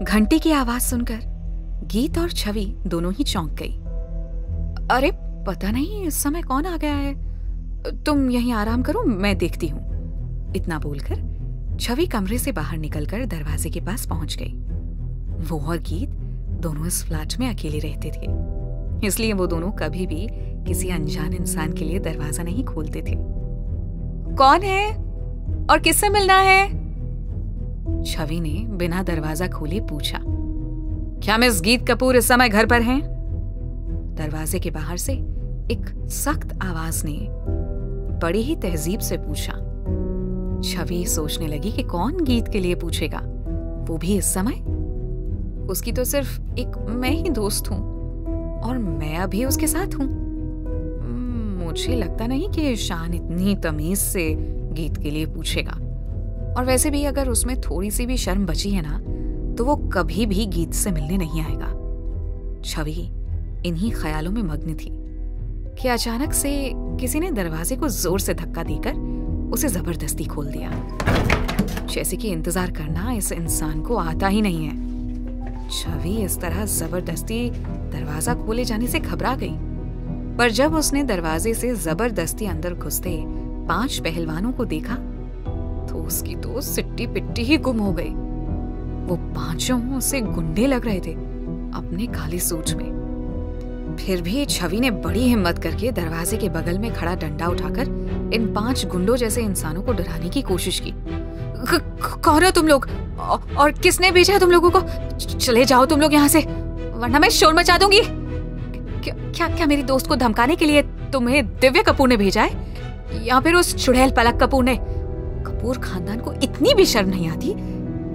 घंटी की आवाज सुनकर गीत और छवि दोनों ही चौंक गई। अरे पता नहीं इस समय कौन आ गया है, तुम यहीं आराम करो, मैं देखती हूँ। इतना बोलकर छवि कमरे से बाहर निकलकर दरवाजे के पास पहुंच गई। वो और गीत दोनों इस फ्लैट में अकेले रहते थे, इसलिए वो दोनों कभी भी किसी अनजान इंसान के लिए दरवाजा नहीं खोलते थे। कौन है और किससे मिलना है? छवि ने बिना दरवाजा खोले पूछा। क्या मिस गीत कपूर इस समय घर पर हैं? दरवाजे के बाहर से एक सख्त आवाज ने बड़ी ही तहजीब से पूछा। छवि सोचने लगी कि कौन गीत के लिए पूछेगा, वो भी इस समय। उसकी तो सिर्फ एक मैं ही दोस्त हूं और मैं अभी उसके साथ हूं। मुझे लगता नहीं कि शान इतनी तमीज से गीत के लिए पूछेगा, और वैसे भी अगर उसमें थोड़ी सी भी शर्म बची है ना, तो वो कभी भी गीत से मिलने नहीं आएगा। छवि इन्हीं ख्यालों में मग्न थी कि अचानक से किसी ने दरवाजे को जोर से धक्का देकर उसे जबरदस्ती खोल दिया, जैसे कि इंतजार करना इस इंसान को आता ही नहीं है। छवि इस तरह जबरदस्ती दरवाजा खोले जाने से घबरा गई, पर जब उसने दरवाजे से जबरदस्ती अंदर घुसते 5 पहलवानों को देखा तो उसकी तो सिट्टी पिट्टी ही गुम हो गई। वो 5 उसे गुंडे लग रहे थे अपने काले सूट में। फिर भी छवि ने बड़ी हिम्मत करके दरवाजे के बगल में खड़ा डंडा उठाकर इन 5 गुंडों जैसे इंसानों को डराने की कोशिश की। कौन हो तुम लोग और किसने भेजा है तुम लोगों को? चले जाओ तुम लोग यहाँ से, वरना मैं शोर मचा दूंगी। क्या मेरी दोस्त को धमकाने के लिए तुम्हें दिव्या कपूर ने भेजा है, या फिर उस चुड़ैल पलक कपूर ने? कपूर खानदान को इतनी भी शर्म नहीं आती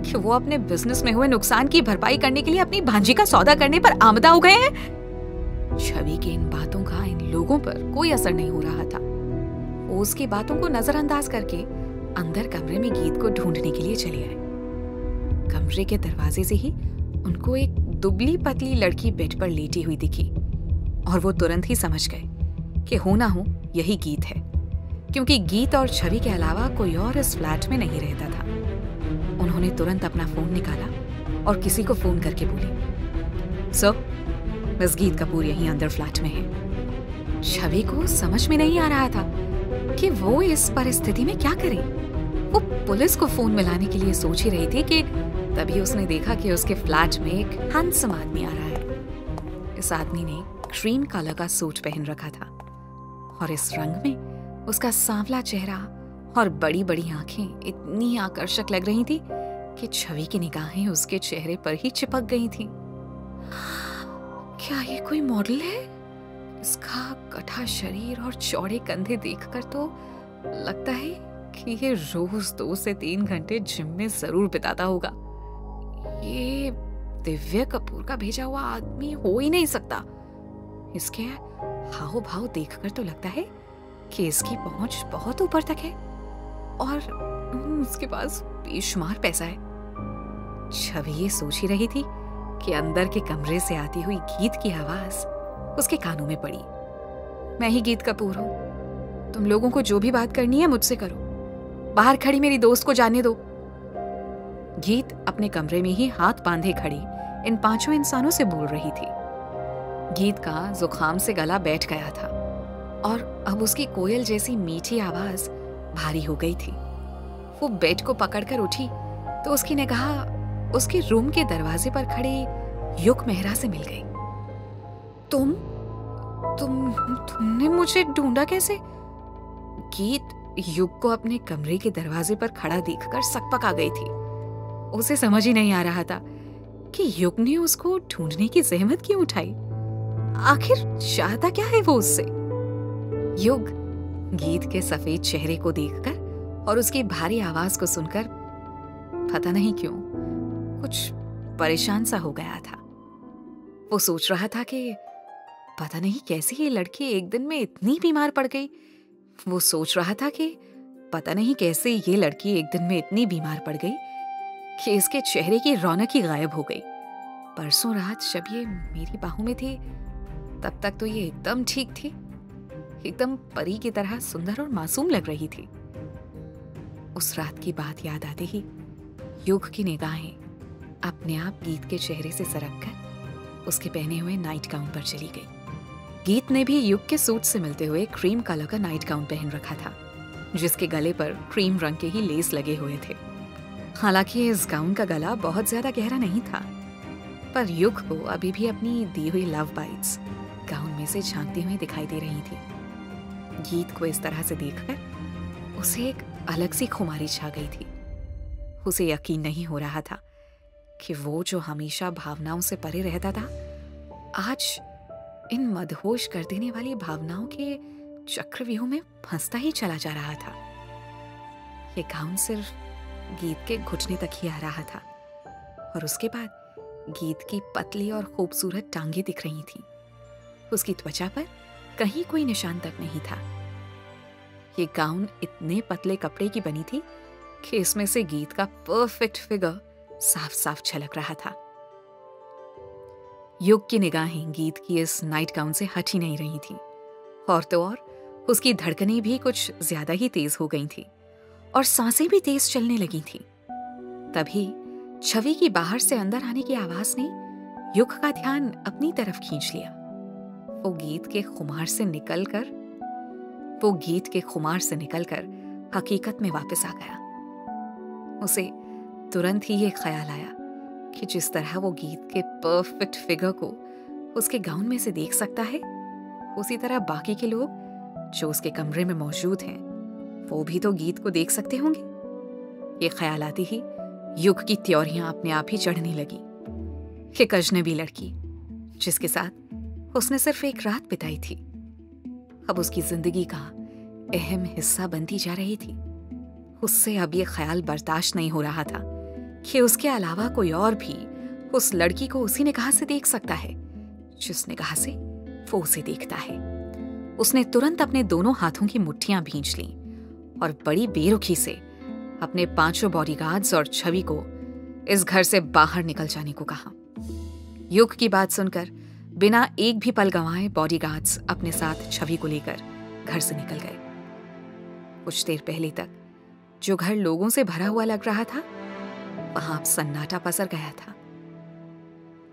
कि वो अपने बिजनेस में हुए नुकसान की भरपाई करने के लिए अपनी भांजी का सौदा करने पर आमदा हो गए हैं। छवि के इन बातों का इन लोगों पर कोई असर नहीं हो रहा था। वो उसकी बातों को नजरअंदाज करके अंदर कमरे में गीत को ढूंढने के लिए चले आए। कमरे के दरवाजे से ही उनको एक दुबली पतली लड़की बेड पर लेटी हुई दिखी, और वो तुरंत ही समझ गए कि हो ना हो यही गीत है, क्योंकि गीत और छवि के अलावा कोई और इस फ्लैट में नहीं रहता था। उन्होंने तुरंत अपना फोन निकाला और किसी को फोन करके बोली, सर मिस गीत कपूर यहीं अंदर फ्लैट में है। छवि को समझ में नहीं आ रहा था कि वो इस परिस्थिति में क्या करे। वो पुलिस को फोन मिलाने के लिए सोच ही रही थी कि तभी उसने देखा कि उसके फ्लैट में एक हैंडसम आदमी आ रहा है। इस आदमी ने क्रीम कलर का सूट पहन रखा था, और इस रंग में उसका सांवला चेहरा और बड़ी बड़ी आंखें इतनी आकर्षक लग रही थी कि छवि की निगाहें उसके चेहरे पर ही चिपक गई थी। क्या ये कोई मॉडल है? इसका गठा शरीर और चौड़े कंधे देखकर तो लगता है कि ये रोज 2 से 3 घंटे जिम में जरूर बिताता होगा। ये दिव्या कपूर का भेजा हुआ आदमी हो ही नहीं सकता। इसके हाव भाव देखकर तो लगता है कि इसकी पहुंच बहुत ऊपर तक है, और उसके पास बेशुमार पैसा है। छवि ये सोच ही रही थी कि अंदर के कमरे से आती हुई गीत की आवाज उसके कानों में पड़ी। मैं ही गीत कपूर हूं, तुम लोगों को जो भी बात करनी है मुझसे करो, बाहर खड़ी मेरी दोस्त को जाने दो। गीत अपने कमरे में ही हाथ बांधे खड़ी इन 5 इंसानों से बोल रही थी। गीत का जुकाम से गला बैठ गया था, और अब उसकी कोयल जैसी मीठी आवाज भारी हो गई थी। वो बेड को पकड़कर उठी तो उसकी निगाह उसके रूम के दरवाजे पर खड़े युग मेहरा से मिल गई। तुमने मुझे ढूंढा कैसे? गीत युग को अपने कमरे के दरवाजे पर खड़ा देखकर सकपक आ गई थी। उसे समझ ही नहीं आ रहा था कि युग ने उसको ढूंढने की जहमत क्यों उठाई। आखिर चाहता क्या है वो उससे? युग गीत के सफेद चेहरे को देखकर और उसकी भारी आवाज को सुनकर पता नहीं क्यों कुछ परेशान सा हो गया था। वो सोच रहा था कि पता नहीं कैसे ये लड़की एक दिन में इतनी बीमार पड़ गई। वो सोच रहा था कि पता नहीं कैसे ये लड़की एक दिन में इतनी बीमार पड़ गई कि इसके चेहरे की रौनक ही गायब हो गई। परसों रात जब ये मेरी बाहों में थी तब तक तो ये एकदम ठीक थी, एकदम परी की तरह सुंदर और मासूम लग रही थी। उस रात की बात याद आते ही युग की निगाहें अपने आप गीत के चेहरे से सरक कर उसके पहने हुए नाइट गाउन पर चली गई। गीत ने भी युग के सूट से मिलते हुए क्रीम कलर का नाइट गाउन पहन रखा था, जिसके गले पर क्रीम रंग के ही लेस लगे हुए थे। हालांकि इस गाउन का गला बहुत ज्यादा गहरा नहीं था, पर युग को अभी भी अपनी दी हुई लव बाइट्स गाउन में से झांकती हुई दिखाई दे रही थी। गीत को इस तरह से देखकर उसे एक अलग सी खुमारी छा गई थी। उसे यकीन नहीं हो रहा था कि वो जो हमेशा भावनाओं से परे रहता था, आज इन मदहोश कर देने वाली भावनाओं के चक्रव्यूह में फंसता ही चला जा रहा था। ये गाउन सिर्फ गीत के घुटने तक ही आ रहा था और उसके बाद गीत की पतली और खूबसूरत टांगे दिख रही थीं। उसकी त्वचा पर कहीं कोई निशान तक नहीं था। ये गाउन इतने पतले कपड़े की बनी थी कि इसमें से गीत का परफेक्ट फिगर साफ साफ झलक रहा था। युग की निगाहें गीत की इस नाइट गाउन से हट ही नहीं रही थी, और तो और उसकी धड़कनें भी कुछ ज्यादा ही तेज हो गई थी और सांसें भी तेज चलने लगी थी। तभी छवि की बाहर से अंदर आने की आवाज ने युग का ध्यान अपनी तरफ खींच लिया। वो गीत के खुमार से निकलकर हकीकत में वापस आ गया। उसे तुरंत ही ये ख्याल आया कि जिस तरह वो गीत के परफेक्ट फिगर को उसके गाउन में से देख सकता है, उसी तरह बाकी के लोग जो उसके कमरे में मौजूद हैं, वो भी तो गीत को देख सकते होंगे। ये ख्याल आते ही युग की त्योरियां अपने आप ही चढ़ने लगी। एक अजनबी लड़की जिसके साथ उसने सिर्फ एक रात बिताई थी, अब उसकी जिंदगी का अहम हिस्सा बनती जा रही थी। उससे अब ये ख्याल बर्दाश्त नहीं हो रहा था कि उसके अलावा कोई और भी उस लड़की को उसी निगाह से देख सकता है जिस निगाह से वो उसे देखता है। उसने तुरंत अपने दोनों हाथों की मुट्ठियां भींच लीं और बड़ी बेरुखी से अपने 5 बॉडीगार्ड्स और छवि को इस घर से बाहर निकल जाने को कहा। युग की बात सुनकर बिना एक भी पल गंवाए बॉडीगार्ड्स अपने साथ छवि को लेकर घर से निकल गए। कुछ देर पहले तक जो घर लोगों से भरा हुआ लग रहा था, वहां अब सन्नाटा पसर गया था।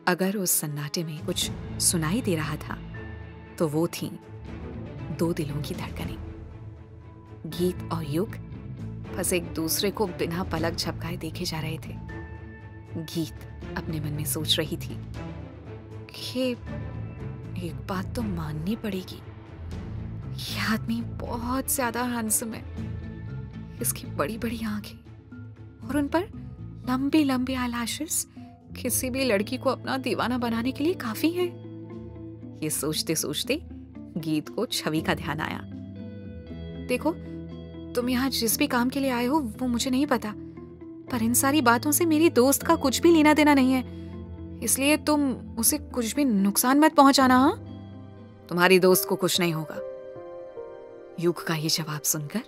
अगर उस सन्नाटे में कुछ सुनाई दे रहा था तो वो थी 2 दिलों की धड़कनें। गीत और युग बस एक दूसरे को बिना पलक झपकाए देखे जा रहे थे। गीत अपने मन में सोच रही थी कि एक बात तो माननी पड़ेगी, ये आदमी बहुत ज्यादा हैंडसम है। इसकी बड़ी बड़ी आंखें और उन पर लंबी लंबी आईलैशेस किसी भी लड़की को अपना दीवाना बनाने के लिए काफी है। ये सोचते सोचते गीत को छवि का ध्यान आया। देखो, तुम यहाँ जिस भी काम के लिए आए हो वो मुझे नहीं पता, पर इन सारी बातों से मेरी दोस्त का कुछ भी लेना देना नहीं है, इसलिए तुम उसे कुछ भी नुकसान मत पहुंचाना। हाँ, तुम्हारी दोस्त को कुछ नहीं होगा। युग का ये जवाब सुनकर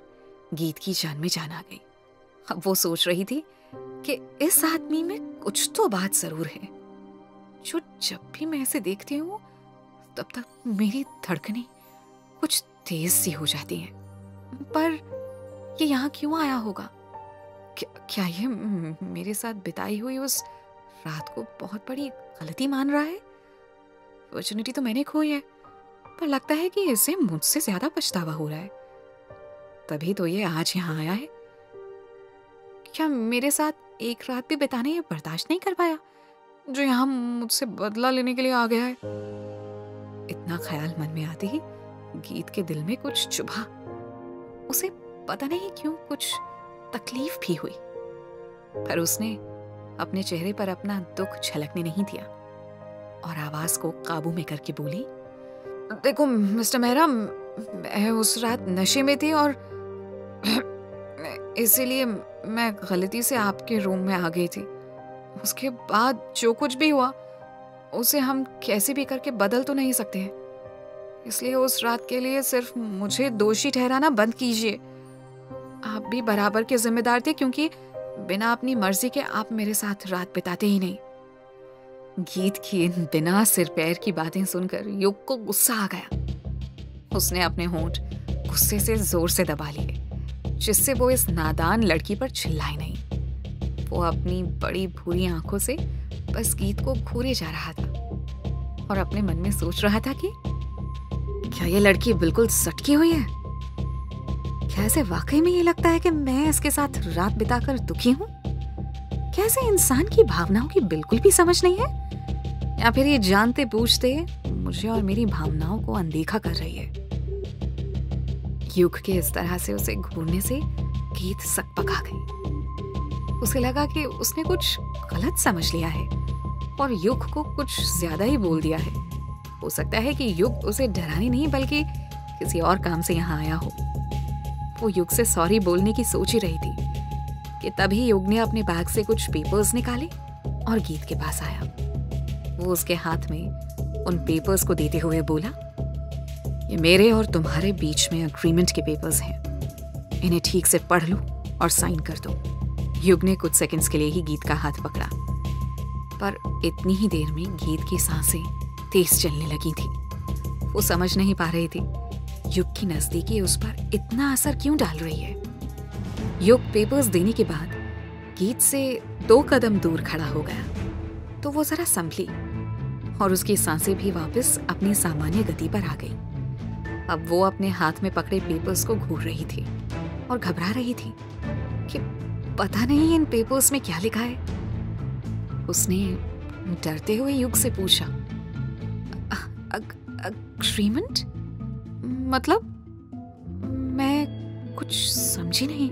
गीत की जान में जान आ गई। अब वो सोच रही थी कि इस आदमी में कुछ तो बात जरूर है, जो जब भी मैं इसे देखती हूँ तब तक मेरी धड़कनें कुछ तेज सी हो जाती हैं। पर ये यहाँ क्यों आया होगा? क्या ये मेरे साथ बिताई हुई उस रात को बहुत बड़ी गलती मान रहा है? अपॉर्चुनिटी तो मैंने खोई है, पर लगता है कि इसे मुझसे ज्यादा पछतावा हो रहा है, तभी तो ये आज यहाँ आया है। क्या मेरे साथ एक रात भी बिताने ये बर्दाश्त नहीं कर पाया, जो यहाँ मुझसे बदला लेने के लिए आ गया है? इतना ख्याल मन में आते ही गीत के दिल में कुछ चुभा। उसे पता नहीं क्यों कुछ तकलीफ भी हुई, पर उसने अपने चेहरे पर अपना दुख झलकने नहीं दिया और आवाज को काबू में करके बोली, देखो मिस्टर मेहरा, मैं उस रात नशे में थी और इसीलिए मैं गलती से आपके रूम में आ गई थी। उसके बाद जो कुछ भी हुआ उसे हम कैसे भी करके बदल तो नहीं सकते हैं, इसलिए उस रात के लिए सिर्फ मुझे दोषी ठहराना बंद कीजिए। आप भी बराबर के जिम्मेदार थे, क्योंकि बिना अपनी मर्जी के आप मेरे साथ रात बिताते ही नहीं। गीत की इन बिना सिर पैर की बातें सुनकर युग को गुस्सा आ गया। उसने अपने होंठ गुस्से से जोर से दबा लिए, जिससे वो इस नादान लड़की पर चिल्लाए नहीं। वो अपनी बड़ी भूरी आंखों से बस गीत को घूरे जा रहा था और अपने मन में सोच रहा था कि क्या ये लड़की बिल्कुल सटकी हुई है? क्या इसे वाकई में ये लगता है कि मैं इसके साथ रात बिताकर दुखी हूँ? क्या इसे इंसान की भावनाओं की बिल्कुल भी समझ नहीं है? या फिर ये जानते बूझते मुझे और मेरी भावनाओं को अनदेखा कर रही है? युग के इस तरह से उसे घूरने से गीत सकपका गई। उसे लगा कि उसने कुछ गलत समझ लिया है और युग को कुछ ज्यादा ही बोल दिया है। हो सकता है कि युग उसे डराने नहीं बल्कि किसी और काम से यहाँ आया हो। वो युग से सॉरी बोलने की सोच ही रही थी कि तभी युग ने अपने बैग से कुछ पेपर्स निकाले और गीत के पास आया। वो उसके हाथ में उन पेपर्स को देते हुए बोला, ये मेरे और तुम्हारे बीच में एग्रीमेंट के पेपर्स हैं। इन्हें ठीक से पढ़ लो और साइन कर दो। युग ने कुछ सेकंड्स के लिए ही गीत का हाथ पकड़ा, पर इतनी ही देर में गीत की सांसें तेज चलने लगी थी। वो समझ नहीं पा रही थी युग की नजदीकी उस पर इतना असर क्यों डाल रही है। युग पेपर्स देने के बाद गीत से 2 कदम दूर खड़ा हो गया तो वो जरा संभली और उसकी सांसें भी वापस अपनी सामान्य गति पर आ गई। अब वो अपने हाथ में पकड़े पेपर्स को घूर रही थी और घबरा रही थी कि पता नहीं इन पेपर्स में क्या लिखा है। उसने डरते हुए युग से पूछा, अग्रीमेंट? मतलब मैं कुछ समझी नहीं।